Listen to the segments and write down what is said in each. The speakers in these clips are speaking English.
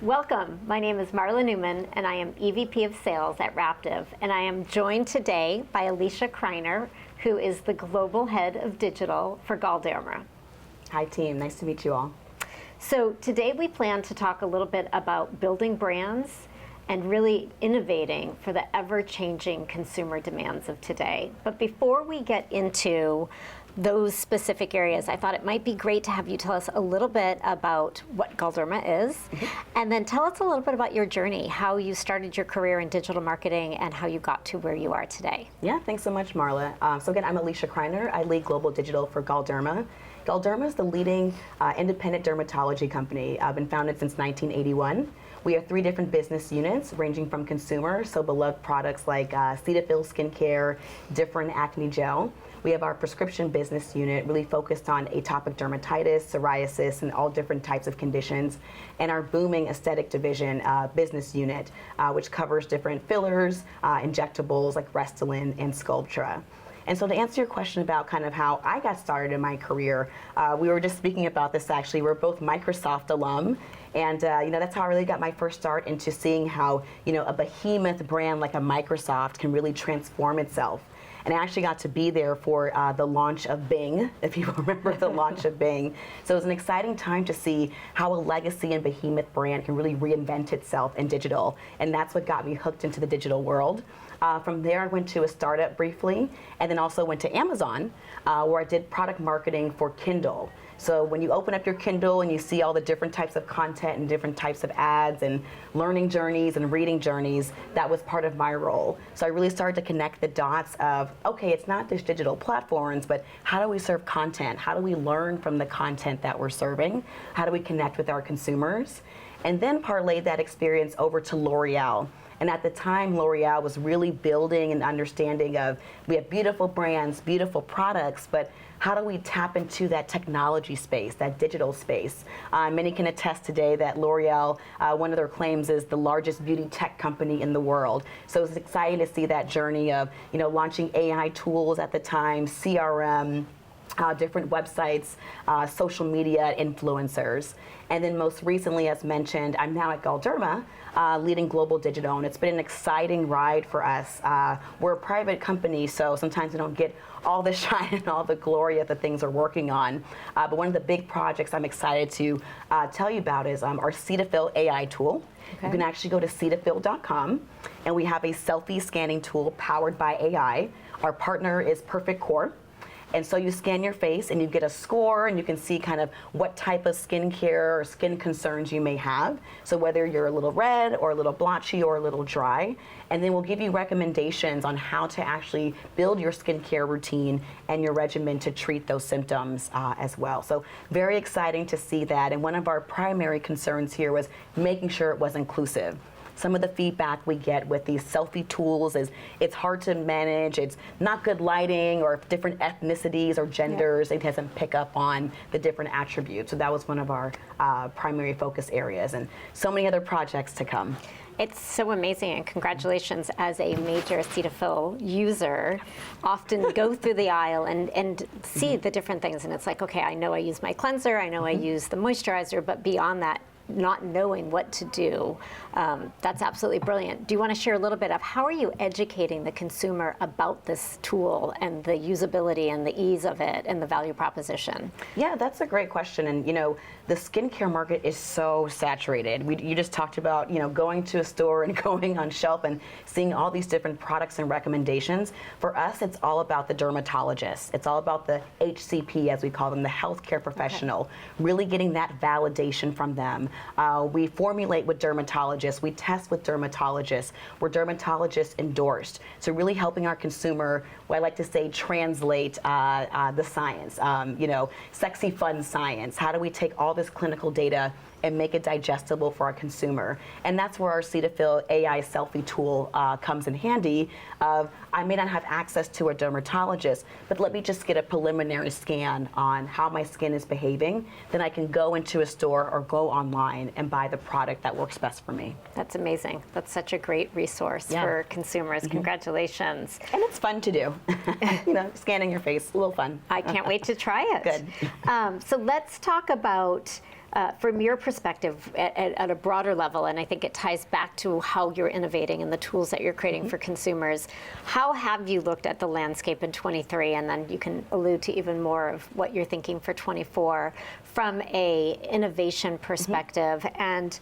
Welcome. My name is Marla Newman, and I am EVP of Sales at Raptive, and I am joined today by Alicia Criner, who is the Global Head of Digital for Galderma. Hi team, nice to meet you all. So today we plan to talk a little bit about building brands and really innovating for the ever-changing consumer demands of today. But before we get into those specific areas, I thought it might be great to have you tell us a little bit about what Galderma is, and then tell us a little bit about your journey, how you started your career in digital marketing and how you got to where you are today. Yeah, thanks so much, Marla. So again, I'm Alicia Criner. I lead global digital for Galderma. Galderma is the leading independent dermatology company. I've been founded since 1981. We have 3 different business units ranging from consumer, so beloved products like Cetaphil skincare, different acne gel. We have our prescription business unit really focused on atopic dermatitis, psoriasis, and all different types of conditions. And our booming aesthetic division business unit, which covers different fillers, injectables like Restylane and Sculptra. And so to answer your question about kind of how I got started in my career, we were just speaking about this actually. We're both Microsoft alum, and that's how I really got my first start into seeing how a behemoth brand like a Microsoft can really transform itself. And I actually got to be there for the launch of Bing, if you remember the launch of Bing. So it was an exciting time to see how a legacy and behemoth brand can really reinvent itself in digital. And that's what got me hooked into the digital world. From there, I went to a startup briefly, and then also went to Amazon, where I did product marketing for Kindle. So when you open up your Kindle and you see all the different types of content and different types of ads and learning journeys and reading journeys, that was part of my role. So I really started to connect the dots of, okay, it's not just digital platforms, but how do we serve content? How do we learn from the content that we're serving? How do we connect with our consumers? And then parlayed that experience over to L'Oreal. And at the time, L'Oreal was really building an understanding of, we have beautiful brands, beautiful products, but how do we tap into that technology space, that digital space? Many can attest today that L'Oreal, one of their claims is the largest beauty tech company in the world. So it's exciting to see that journey of, launching AI tools at the time, CRM, different websites, social media influencers. And then most recently, as mentioned, I'm now at Galderma, leading global digital, and it's been an exciting ride for us. We're a private company, so sometimes we don't get all the shine and all the glory of the things we're working on. But one of the big projects I'm excited to tell you about is our Cetaphil AI tool. Okay. You can actually go to Cetaphil.com, and we have a selfie scanning tool powered by AI. Our partner is Perfect Core. And so you scan your face and you get a score, and you can see kind of what type of skincare or skin concerns you may have. So whether you're a little red or a little blotchy or a little dry. And then we'll give you recommendations on how to actually build your skincare routine and your regimen to treat those symptoms as well. So very exciting to see that. And one of our primary concerns here was making sure it was inclusive. Some of the feedback we get with these selfie tools is it's hard to manage, it's not good lighting, or different ethnicities or genders, it doesn't pick up on the different attributes. So that was one of our primary focus areas, and so many other projects to come. It's so amazing, and congratulations as a major Cetaphil user. Often go through the aisle and see the different things, and it's like, okay, I know I use my cleanser, I know I use the moisturizer, but beyond that, not knowing what to do. That's absolutely brilliant. Do you want to share a little bit of how are you educating the consumer about this tool and the usability and the ease of it and the value proposition? Yeah, that's a great question. And the skincare market is so saturated. You just talked about going to a store and going on shelf and seeing all these different products and recommendations. For us, it's all about the dermatologist. It's all about the HCP, as we call them, the healthcare professional, really getting that validation from them. We formulate with dermatologists, we test with dermatologists, we're dermatologist endorsed. So really helping our consumer, what I like to say, translate the science, sexy fun science. How do we take all this clinical data and make it digestible for our consumer? And that's where our Cetaphil AI selfie tool comes in handy. I may not have access to a dermatologist, but let me just get a preliminary scan on how my skin is behaving. Then I can go into a store or go online and buy the product that works best for me. That's amazing. That's such a great resource for consumers. Congratulations. And it's fun to do. Scanning your face, a little fun. I can't wait to try it. Good. So let's talk about from your perspective at a broader level, and I think it ties back to how you're innovating and the tools that you're creating for consumers, how have you looked at the landscape in 23, and then you can allude to even more of what you're thinking for 24 from a innovation perspective, and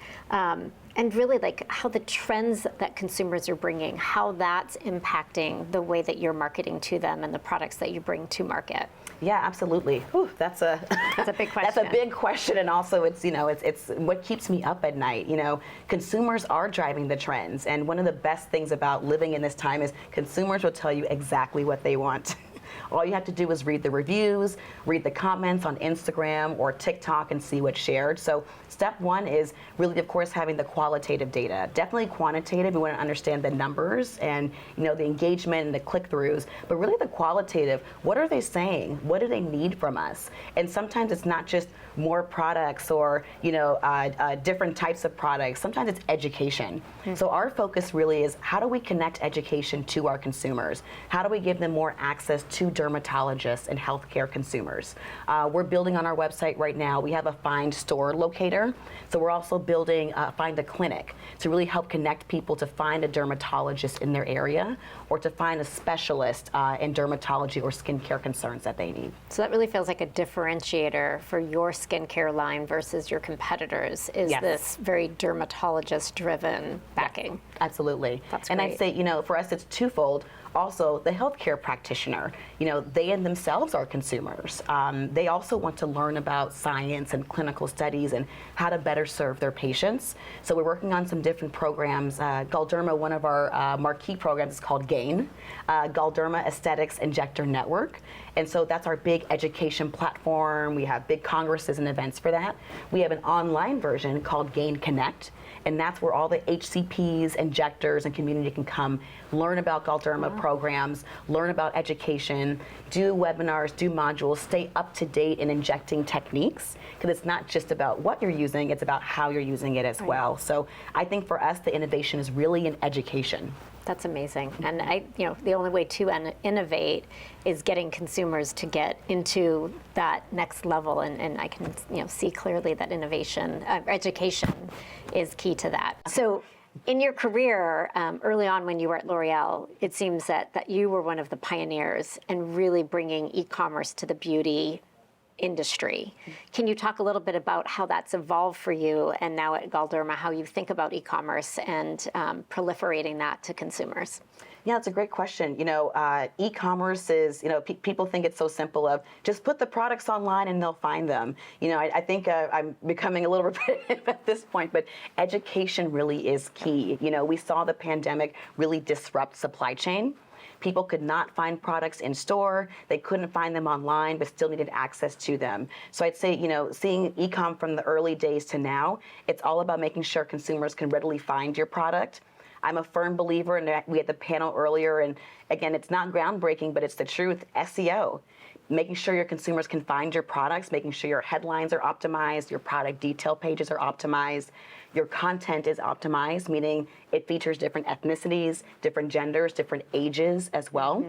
really like how the trends that consumers are bringing, how that's impacting the way that you're marketing to them and the products that you bring to market? Yeah, absolutely. Whew, that's a big question. That's a big question, and also it's what keeps me up at night. Consumers are driving the trends, and one of the best things about living in this time is consumers will tell you exactly what they want. All you have to do is read the reviews, read the comments on Instagram or TikTok and see what's shared. So step one is really, of course, having the qualitative data. Definitely quantitative, we want to understand the numbers and the engagement and the click-throughs, but really the qualitative, what are they saying? What do they need from us? And sometimes it's not just more products or different types of products. Sometimes it's education. So our focus really is how do we connect education to our consumers? How do we give them more access to dermatologists and healthcare consumers? We're building on our website right now. We have a Find Store locator. So we're also building Find a Clinic to really help connect people to find a dermatologist in their area or to find a specialist in dermatology or skincare concerns that they need. So that really feels like a differentiator for your skincare line versus your competitors, is Yes. this very dermatologist-driven backing. Absolutely. That's and great. I'd say, for us, it's twofold. Also, the healthcare practitioner, they in themselves are consumers. They also want to learn about science and clinical studies and how to better serve their patients. So we're working on some different programs. Galderma, one of our marquee programs is called GAIN, Galderma Aesthetics Injector Network. And so that's our big education platform. We have big congresses and events for that. We have an online version called GAIN Connect. And that's where all the HCPs, injectors, and community can come learn about Galderma programs, learn about education, do webinars, do modules, stay up to date in injecting techniques, because it's not just about what you're using, it's about how you're using it as well. So I think for us, the innovation is really in education. That's amazing. And the only way to innovate is getting consumers to get into that next level. And I can, see clearly that innovation, education is key to that. So in your career, early on when you were at L'Oreal, it seems that you were one of the pioneers in really bringing e-commerce to the beauty industry. Can you talk a little bit about how that's evolved for you, and now at Galderma, how you think about e-commerce and proliferating that to consumers? Yeah, it's a great question. E-commerce is, people think it's so simple of just put the products online and they'll find them. I think I'm becoming a little repetitive at this point, but education really is key. We saw the pandemic really disrupt supply chain. People could not find products in store. They couldn't find them online, but still needed access to them. So I'd say, seeing e-com from the early days to now, it's all about making sure consumers can readily find your product. I'm a firm believer, and we had the panel earlier, and again, it's not groundbreaking, but it's the truth, SEO. Making sure your consumers can find your products, making sure your headlines are optimized, your product detail pages are optimized, your content is optimized, meaning it features different ethnicities, different genders, different ages as well,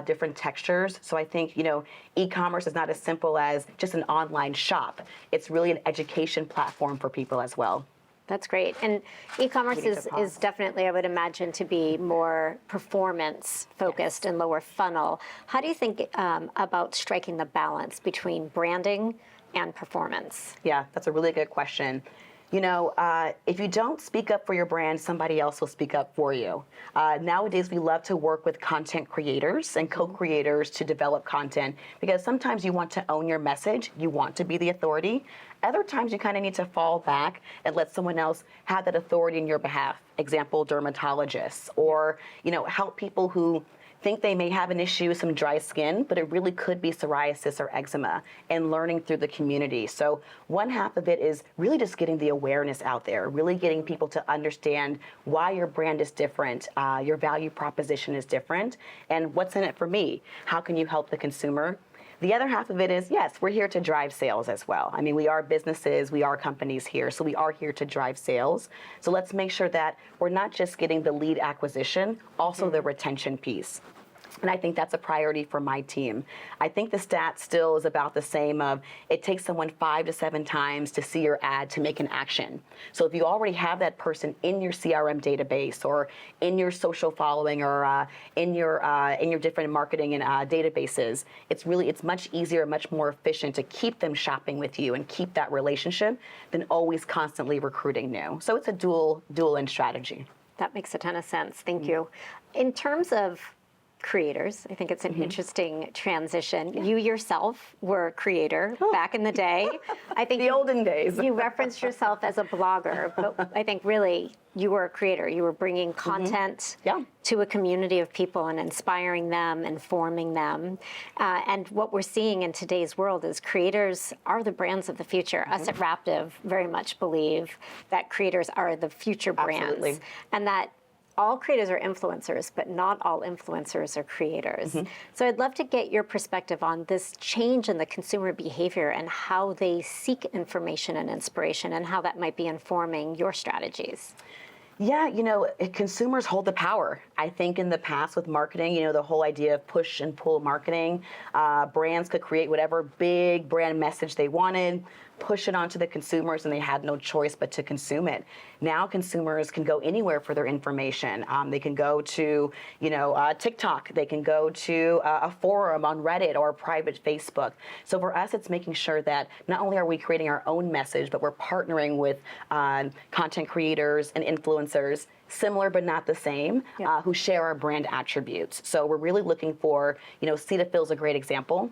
different textures. So I think, e-commerce is not as simple as just an online shop. It's really an education platform for people as well. That's great. And e-commerce is definitely, I would imagine, to be more performance focused and lower funnel. How do you think about striking the balance between branding and performance? Yeah, that's a really good question. If you don't speak up for your brand, somebody else will speak up for you. Nowadays, we love to work with content creators and co-creators to develop content, because sometimes you want to own your message, you want to be the authority. Other times, you kind of need to fall back and let someone else have that authority in your behalf. Example, dermatologists, or help people who think they may have an issue with some dry skin, but it really could be psoriasis or eczema, and learning through the community. So one half of it is really just getting the awareness out there, really getting people to understand why your brand is different, your value proposition is different, and what's in it for me. How can you help the consumer? The other half of it is, yes, we're here to drive sales as well. I mean, we are businesses, we are companies here, so we are here to drive sales. So let's make sure that we're not just getting the lead acquisition, also the retention piece. And I think that's a priority for my team. I think the stat still is about the same of it takes someone 5 to 7 times to see your ad to make an action. So if you already have that person in your CRM database or in your social following or in your different marketing and databases, it's much easier, much more efficient to keep them shopping with you and keep that relationship than always constantly recruiting new. So it's a dual-end strategy. That makes a ton of sense. Thank you. In terms of creators, I think it's an interesting transition. You yourself were a creator back in the day. I think the olden days. You referenced yourself as a blogger, but I think really you were a creator. You were bringing content to a community of people and inspiring them, informing them. And what we're seeing in today's world is creators are the brands of the future. Us at Raptive very much believe that creators are the future brands. Absolutely. And that all creators are influencers, but not all influencers are creators. So I'd love to get your perspective on this change in the consumer behavior and how they seek information and inspiration and how that might be informing your strategies. Yeah, consumers hold the power. I think in the past with marketing, the whole idea of push and pull marketing, brands could create whatever big brand message they wanted, push it onto the consumers, and they had no choice but to consume it. Now consumers can go anywhere for their information. They can go to, TikTok. They can go to a forum on Reddit or a private Facebook. So for us, it's making sure that not only are we creating our own message, but we're partnering with content creators and influencers, similar but not the same, who share our brand attributes. So we're really looking for, Cetaphil's a great example.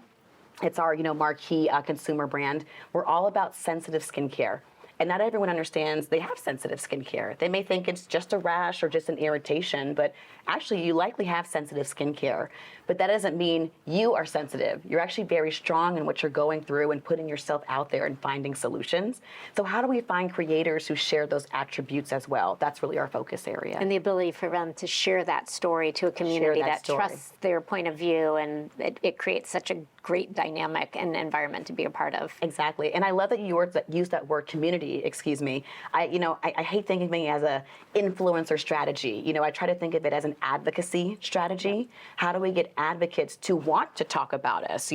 It's our, marquee consumer brand. We're all about sensitive skincare. And not everyone understands they have sensitive skincare. They may think it's just a rash or just an irritation, but actually you likely have sensitive skincare. But that doesn't mean you are sensitive. You're actually very strong in what you're going through and putting yourself out there and finding solutions. So how do we find creators who share those attributes as well? That's really our focus area. And the ability for them to share that story to a community that trusts their point of view, and it creates such a great dynamic and environment to be a part of. Exactly. And I love that you used that word community, I hate thinking of it as a influencer strategy. I try to think of it as an advocacy strategy. How do we get advocates to want to talk about us?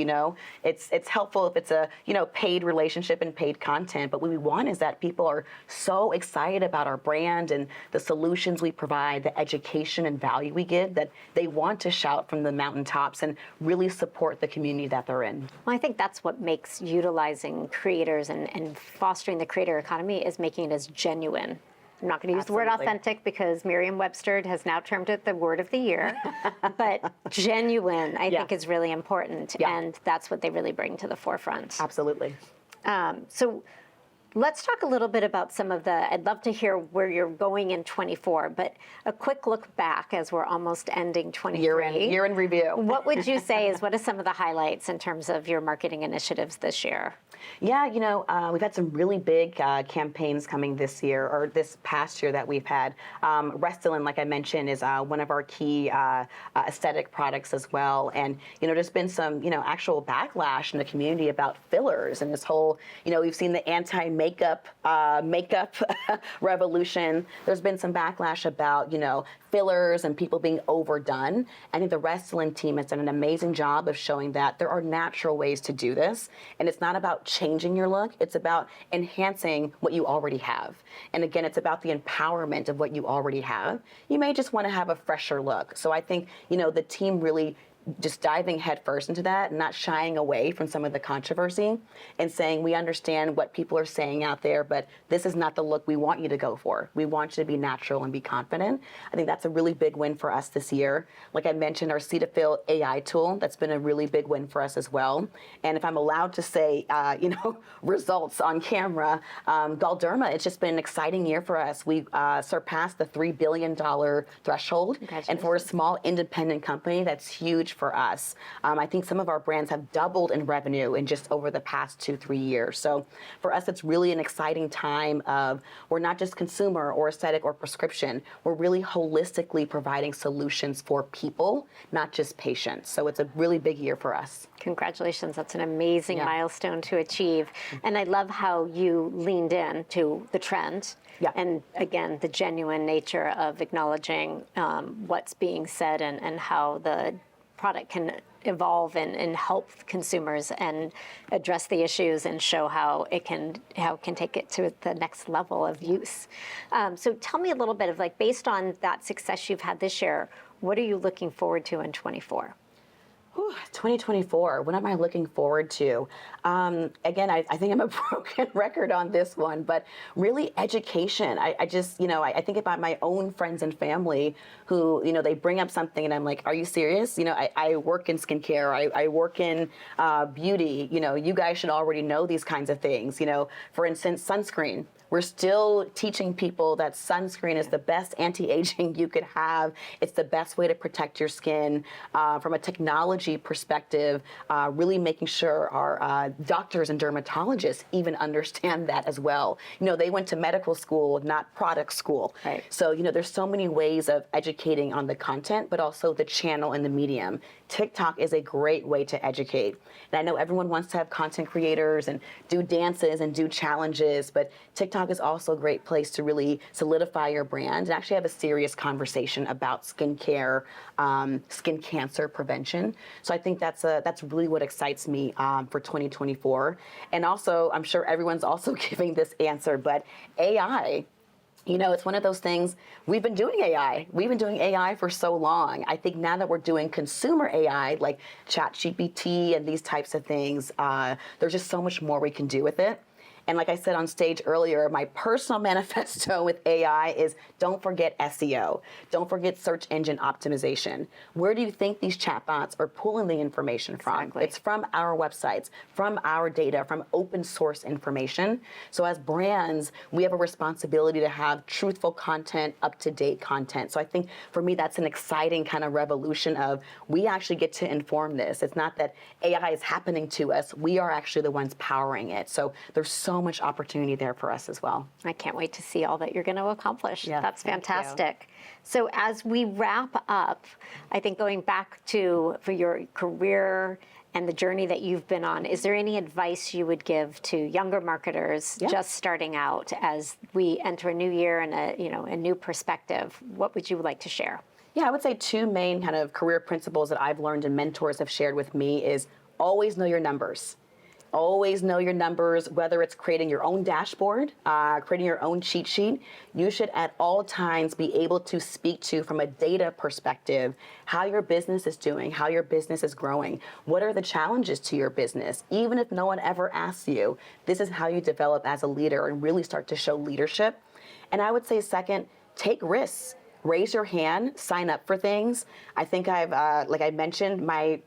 It's helpful if it's a, paid relationship and paid content, but what we want is that people are so excited about our brand and the solutions we provide, the education and value we give, that they want to shout from the mountaintops and really support the community that they're in. Well, I think that's what makes utilizing creators and fostering the creator economy is making it as genuine. I'm not going to use the word authentic because Merriam-Webster has now termed it the word of the year, but genuine I think is really important, and that's what they really bring to the forefront. Absolutely. So let's talk a little bit about some of I'd love to hear where you're going in 24, but a quick look back as we're almost ending 23. Year in review. What would you say what are some of the highlights in terms of your marketing initiatives this year? Yeah, we've had some really big campaigns coming this year, or this past year that we've had. Restylane, like I mentioned, is one of our key aesthetic products as well. And, there's been some, actual backlash in the community about fillers and this whole, we've seen the anti-makeup revolution. There's been some backlash about, fillers and people being overdone. I think the Restylane team has done an amazing job of showing that there are natural ways to do this. And it's not about changing your look. It's about enhancing what you already have. And again, it's about the empowerment of what you already have. You may just want to have a fresher look. So I think, the team really just diving headfirst into that and not shying away from some of the controversy and saying, we understand what people are saying out there, but this is not the look we want you to go for. We want you to be natural and be confident. I think that's a really big win for us this year. Like I mentioned, our Cetaphil AI tool, that's been a really big win for us as well. And if I'm allowed to say, results on camera, Galderma, it's just been an exciting year for us. We surpassed the $3 billion threshold. And for a small independent company, that's huge for us. I think some of our brands have doubled in revenue in just over the past 2-3 years. So for us, it's really an exciting time of, we're not just consumer or aesthetic or prescription, we're really holistically providing solutions for people, not just patients. So it's a really big year for us. Congratulations, that's an amazing milestone to achieve. And I love how you leaned in to the trend. And again, the genuine nature of acknowledging what's being said and how the product can evolve and help consumers and address the issues and show how it can take it to the next level of use. So tell me a little bit of, like, based on that success you've had this year, what are you looking forward to in 24? 2024, what am I looking forward to? Again, I think I'm a broken record on this one, but really education. I just, I think about my own friends and family who, they bring up something and I'm like, are you serious? I work in skincare, I work in beauty, you guys should already know these kinds of things. For instance, sunscreen. We're still teaching people that sunscreen is the best anti-aging you could have. It's the best way to protect your skin. From a technology perspective, really making sure our doctors and dermatologists even understand that as well. They went to medical school, not product school. Right. So, there's so many ways of educating on the content, but also the channel and the medium. TikTok is a great way to educate. And I know everyone wants to have content creators and do dances and do challenges, but TikTok is also a great place to really solidify your brand and actually have a serious conversation about skincare, skin cancer prevention. So I think that's really what excites me for 2024. And also, I'm sure everyone's also giving this answer, but AI. It's one of those things, we've been doing AI. We've been doing AI for so long. I think now that we're doing consumer AI, like ChatGPT and these types of things, there's just so much more we can do with it. And like I said on stage earlier, my personal manifesto with AI is don't forget SEO. Don't forget search engine optimization. Where do you think these chatbots are pulling the information from? Exactly. It's from our websites, from our data, from open source information. So as brands, we have a responsibility to have truthful content, up-to-date content. So I think for me, that's an exciting kind of revolution of we actually get to inform this. It's not that AI is happening to us. We are actually the ones powering it. So there's so much opportunity there for us as well. I can't wait to see all that you're going to accomplish. Yeah, that's thank fantastic. So as we wrap up, I think going back to for your career and the journey that you've been on, is there any advice you would give to younger marketers just starting out as we enter a new year and a new perspective? What would you like to share? Yeah, I would say two main kind of career principles that I've learned and mentors have shared with me is always know your numbers. Always know your numbers, whether it's creating your own dashboard, creating your own cheat sheet. You should at all times be able to speak to, from a data perspective, how your business is doing, how your business is growing. What are the challenges to your business? Even if no one ever asks you, this is how you develop as a leader and really start to show leadership. And I would say second, take risks. Raise your hand, sign up for things. I think I've, like I mentioned, my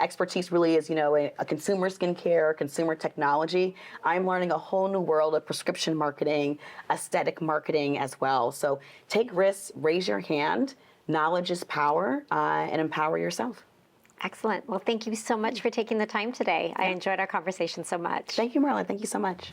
expertise really is, a consumer skincare, consumer technology. I'm learning a whole new world of prescription marketing, aesthetic marketing as well. So take risks, raise your hand. Knowledge is power, and empower yourself. Excellent. Well, thank you so much for taking the time today. I enjoyed our conversation so much. Thank you, Marla. Thank you so much.